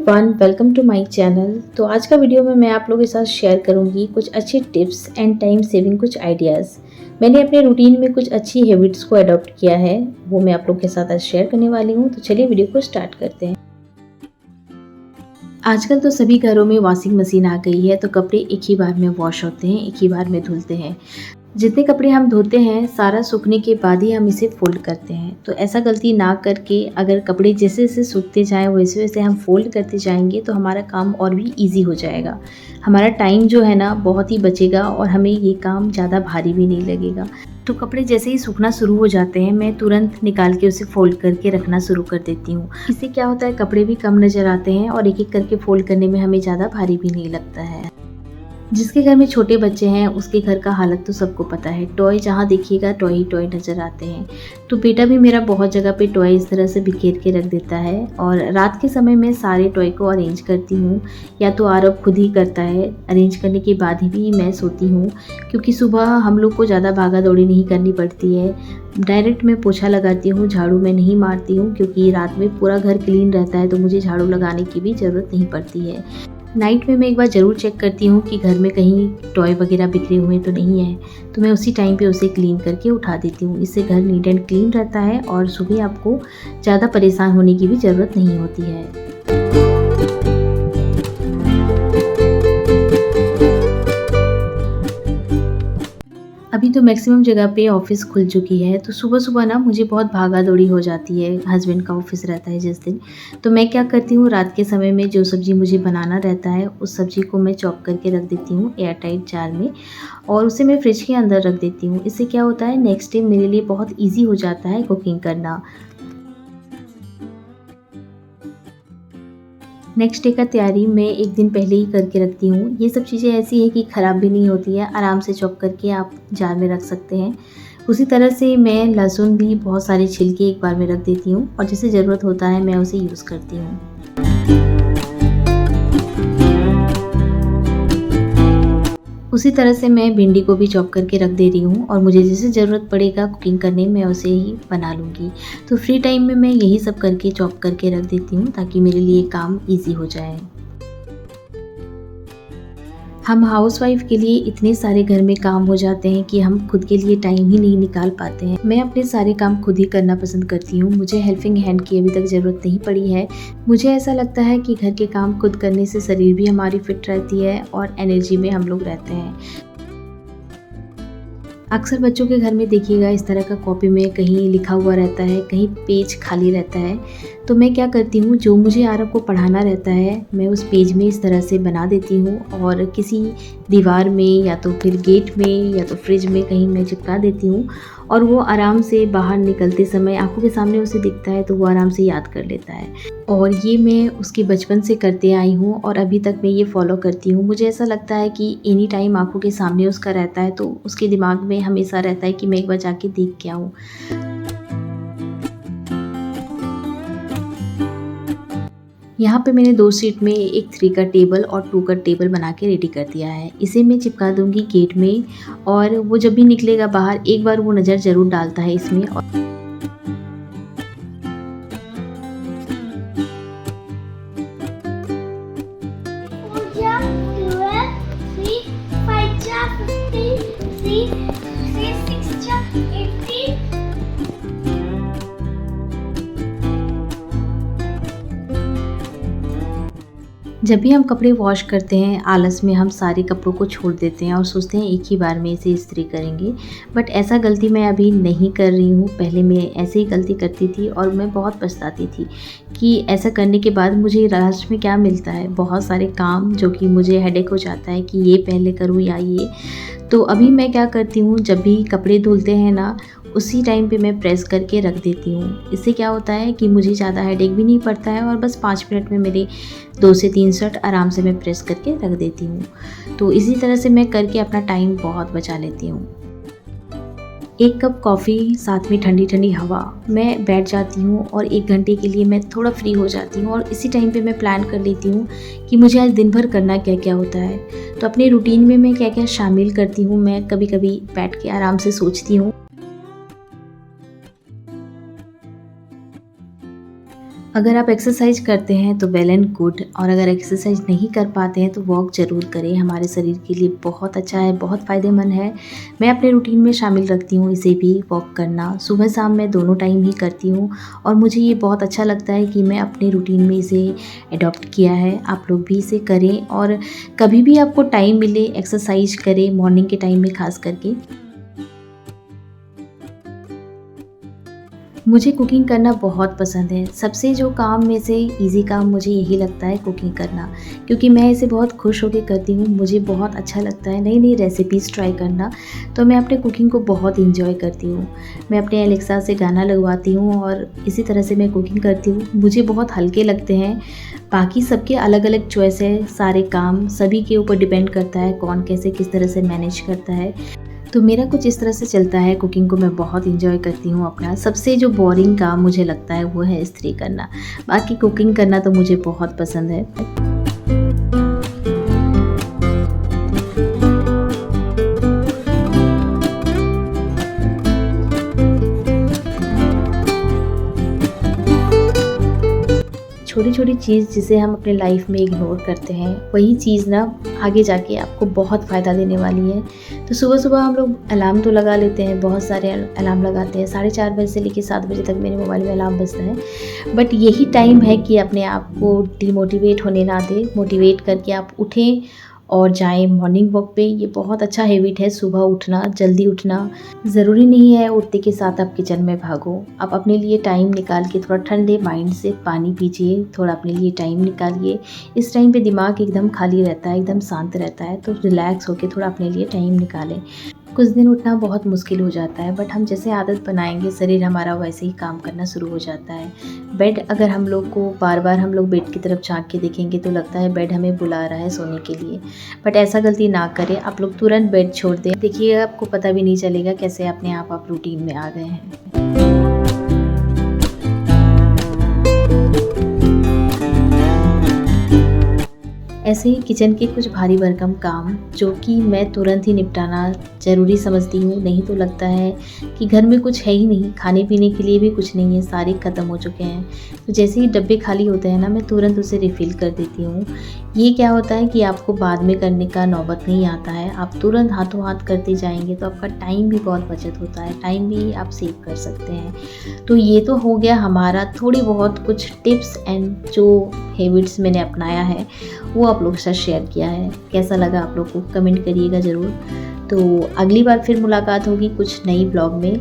Everyone, welcome to my channel. तो आज का वीडियो में मैं आप लोगों के साथ शेयर करूंगी कुछ अच्छी टिप्स एंड टाइम सेविंग कुछ आइडियाज़। मैंने अपने रूटीन में कुछ अच्छी हैबिट्स को अडॉप्ट किया है, वो मैं आप लोगों के साथ आज शेयर करने वाली हूँ। तो चलिए वीडियो को स्टार्ट करते हैं। आजकल तो सभी घरों में वॉशिंग मशीन आ गई है, तो कपड़े एक ही बार में वॉश होते हैं, एक ही बार में धुलते हैं। जितने कपड़े हम धोते हैं सारा सूखने के बाद ही हम इसे फोल्ड करते हैं। तो ऐसा गलती ना करके अगर कपड़े जैसे जैसे सूखते जाएं वैसे वैसे हम फोल्ड करते जाएंगे तो हमारा काम और भी इजी हो जाएगा। हमारा टाइम जो है ना बहुत ही बचेगा और हमें ये काम ज़्यादा भारी भी नहीं लगेगा। तो कपड़े जैसे ही सूखना शुरू हो जाते हैं मैं तुरंत निकाल के उसे फोल्ड करके रखना शुरू कर देती हूँ। इससे क्या होता है, कपड़े भी कम नज़र आते हैं और एक एक करके फोल्ड करने में हमें ज़्यादा भारी भी नहीं लगता है। जिसके घर में छोटे बच्चे हैं उसके घर का हालत तो सबको पता है। टॉय जहाँ देखिएगा टॉय ही टॉय नज़र आते हैं। तो बेटा भी मेरा बहुत जगह पे टॉय इस तरह से बिखेर के रख देता है और रात के समय में सारे टॉय को अरेंज करती हूँ, या तो आरव खुद ही करता है। अरेंज करने के बाद ही भी मैं सोती हूँ, क्योंकि सुबह हम लोग को ज़्यादा भागा दौड़ी नहीं करनी पड़ती है। डायरेक्ट मैं पोछा लगाती हूँ, झाड़ू मैं नहीं मारती हूँ, क्योंकि रात में पूरा घर क्लीन रहता है तो मुझे झाड़ू लगाने की भी ज़रूरत नहीं पड़ती है। नाइट में मैं एक बार ज़रूर चेक करती हूँ कि घर में कहीं टॉय वगैरह बिखरे हुए तो नहीं है, तो मैं उसी टाइम पे उसे क्लीन करके उठा देती हूँ। इससे घर नीट एंड क्लीन रहता है और सुबह आपको ज़्यादा परेशान होने की भी ज़रूरत नहीं होती है। अभी तो मैक्सिमम जगह पे ऑफ़िस खुल चुकी है, तो सुबह-सुबह ना मुझे बहुत भागा-दौड़ी हो जाती है। हस्बैंड का ऑफ़िस रहता है जिस दिन, तो मैं क्या करती हूँ, रात के समय में जो सब्ज़ी मुझे बनाना रहता है उस सब्ज़ी को मैं चॉप करके रख देती हूँ एयर टाइट जार में, और उसे मैं फ्रिज के अंदर रख देती हूँ। इससे क्या होता है, नेक्स्ट डे मेरे लिए बहुत ईज़ी हो जाता है कुकिंग करना। नेक्स्ट डे का तैयारी मैं एक दिन पहले ही करके रखती हूँ। ये सब चीज़ें ऐसी हैं कि ख़राब भी नहीं होती है, आराम से चॉप करके आप जार में रख सकते हैं। उसी तरह से मैं लहसुन भी बहुत सारे छिलके एक बार में रख देती हूँ और जिसे ज़रूरत होता है मैं उसे यूज़ करती हूँ। उसी तरह से मैं भिंडी को भी चॉप करके रख दे रही हूँ और मुझे जैसे ज़रूरत पड़ेगा कुकिंग करने में उसे ही बना लूँगी। तो फ्री टाइम में मैं यही सब करके चॉप करके रख देती हूँ ताकि मेरे लिए काम ईज़ी हो जाए। हम हाउसवाइफ के लिए इतने सारे घर में काम हो जाते हैं कि हम खुद के लिए टाइम ही नहीं निकाल पाते हैं। मैं अपने सारे काम खुद ही करना पसंद करती हूँ। मुझे हेल्पिंग हैंड की अभी तक ज़रूरत नहीं पड़ी है। मुझे ऐसा लगता है कि घर के काम खुद करने से शरीर भी हमारी फिट रहती है और एनर्जी में हम लोग रहते हैं। अक्सर बच्चों के घर में देखिएगा इस तरह का कॉपी में कहीं लिखा हुआ रहता है, कहीं पेज खाली रहता है। तो मैं क्या करती हूँ, जो मुझे आरव को पढ़ाना रहता है मैं उस पेज में इस तरह से बना देती हूँ और किसी दीवार में या तो फिर गेट में या तो फ्रिज में कहीं मैं चिपका देती हूँ, और वो आराम से बाहर निकलते समय आंखों के सामने उसे दिखता है तो वो आराम से याद कर लेता है। और ये मैं उसके बचपन से करते आई हूँ और अभी तक मैं ये फॉलो करती हूँ। मुझे ऐसा लगता है कि एनी टाइम आंखों के सामने उसका रहता है तो उसके दिमाग में हमेशा रहता है कि मैं एक बार जाके देख के आऊँ। यहाँ पे मैंने 2 शीट में एक 3 का टेबल और 2 का टेबल बना के रेडी कर दिया है। इसे मैं चिपका दूँगी गेट में, और वो जब भी निकलेगा बाहर एक बार वो नज़र ज़रूर डालता है इसमें। जब भी हम कपड़े वॉश करते हैं आलस में हम सारे कपड़ों को छोड़ देते हैं और सोचते हैं एक ही बार में इसे इस्त्री करेंगे, बट ऐसा गलती मैं अभी नहीं कर रही हूँ। पहले मैं ऐसे ही गलती करती थी और मैं बहुत पछताती थी कि ऐसा करने के बाद मुझे लास्ट में क्या मिलता है, बहुत सारे काम जो कि मुझे हेडेक हो जाता है कि ये पहले करूँ या ये। तो अभी मैं क्या करती हूँ, जब भी कपड़े धुलते हैं ना उसी टाइम पे मैं प्रेस करके रख देती हूँ। इससे क्या होता है कि मुझे ज़्यादा हेडेक भी नहीं पड़ता है और बस 5 मिनट में मेरे 2 से 3 शर्ट आराम से मैं प्रेस करके रख देती हूँ। तो इसी तरह से मैं करके अपना टाइम बहुत बचा लेती हूँ। 1 कप कॉफ़ी साथ में ठंडी ठंडी हवा, मैं बैठ जाती हूँ और 1 घंटे के लिए मैं थोड़ा फ्री हो जाती हूँ और इसी टाइम पे मैं प्लान कर लेती हूँ कि मुझे आज दिन भर करना क्या क्या होता है। तो अपने रूटीन में मैं क्या क्या शामिल करती हूँ, मैं कभी कभी बैठ के आराम से सोचती हूँ। अगर आप एक्सरसाइज करते हैं तो वेल एंड गुड, और अगर एक्सरसाइज नहीं कर पाते हैं तो वॉक ज़रूर करें। हमारे शरीर के लिए बहुत अच्छा है, बहुत फ़ायदेमंद है। मैं अपने रूटीन में शामिल रखती हूँ इसे भी, वॉक करना। सुबह शाम मैं दोनों टाइम ही करती हूँ और मुझे ये बहुत अच्छा लगता है कि मैं अपने रूटीन में इसे एडॉप्ट किया है। आप लोग भी इसे करें और कभी भी आपको टाइम मिले एक्सरसाइज करें, मॉर्निंग के टाइम में ख़ास करके। मुझे कुकिंग करना बहुत पसंद है। सबसे जो काम में से ईज़ी काम मुझे यही लगता है कुकिंग करना, क्योंकि मैं इसे बहुत खुश होकर करती हूँ। मुझे बहुत अच्छा लगता है नई-नई रेसिपीज़ ट्राई करना, तो मैं अपने कुकिंग को बहुत एन्जॉय करती हूँ। मैं अपने एलेक्सा से गाना लगवाती हूँ और इसी तरह से मैं कुकिंग करती हूँ। मुझे बहुत हल्के लगते हैं। बाकी सबके अलग-अलग चॉइस है, सारे काम सभी के ऊपर डिपेंड करता है कौन कैसे किस तरह से मैनेज करता है। तो मेरा कुछ इस तरह से चलता है, कुकिंग को मैं बहुत एंजॉय करती हूँ अपना। सबसे जो बोरिंग काम मुझे लगता है वो है इस्त्री करना, बाकी कुकिंग करना तो मुझे बहुत पसंद है। छोटी-छोटी चीज़ जिसे हम अपने लाइफ में इग्नोर करते हैं, वही चीज़ ना आगे जाके आपको बहुत फ़ायदा देने वाली है। तो सुबह-सुबह हम लोग अलार्म तो लगा लेते हैं, बहुत सारे अलार्म लगाते हैं। 4:30 बजे से लेके 7 बजे तक मेरे मोबाइल में अलार्म बजता है। बट यही टाइम है कि अपने आप को डिमोटिवेट होने ना दें, मोटिवेट करके आप उठें और जाएँ मॉर्निंग वॉक पे। ये बहुत अच्छा हैबिट है सुबह उठना, जल्दी उठना। ज़रूरी नहीं है उठते के साथ आप किचन में भागो। आप अपने लिए टाइम निकाल के थोड़ा ठंडे माइंड से पानी पीजिए, थोड़ा अपने लिए टाइम निकालिए। इस टाइम पे दिमाग एकदम खाली रहता है, एकदम शांत रहता है, तो रिलैक्स होके थोड़ा अपने लिए टाइम निकालें। कुछ दिन उठना बहुत मुश्किल हो जाता है, बट हम जैसे आदत बनाएँगे शरीर हमारा वैसे ही काम करना शुरू हो जाता है। बेड अगर हम लोग को बार-बार हम लोग बेड की तरफ झाँक के देखेंगे तो लगता है बेड हमें बुला रहा है सोने के लिए। बट ऐसा गलती ना करें, आप लोग तुरंत बेड छोड़ दें। देखिए आपको पता भी नहीं चलेगा कैसे अपने आप रूटीन में आ गए हैं। ऐसे ही किचन के कुछ भारी भरकम काम जो कि मैं तुरंत ही निपटाना ज़रूरी समझती हूँ, नहीं तो लगता है कि घर में कुछ है ही नहीं, खाने पीने के लिए भी कुछ नहीं है, सारे ख़त्म हो चुके हैं। तो जैसे ही डब्बे खाली होते हैं ना, मैं तुरंत उसे रिफ़िल कर देती हूँ। ये क्या होता है कि आपको बाद में करने का नौबत नहीं आता है, आप तुरंत हाथों हाथ करते जाएँगे तो आपका टाइम भी बहुत बचत होता है, टाइम भी आप सेव कर सकते हैं। तो ये तो हो गया हमारा थोड़ी बहुत कुछ टिप्स एंड जो हैबिट्स मैंने अपनाया है वो आप लोगों के साथ शेयर किया है। कैसा लगा आप लोग को कमेंट करिएगा ज़रूर। तो अगली बार फिर मुलाकात होगी कुछ नई ब्लॉग में,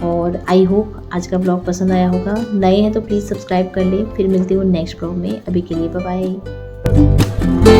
और आई होप आज का ब्लॉग पसंद आया होगा। नए हैं तो प्लीज़ सब्सक्राइब कर लें। फिर मिलती हूँ नेक्स्ट ब्लॉग में। अभी के लिए बाय बाय।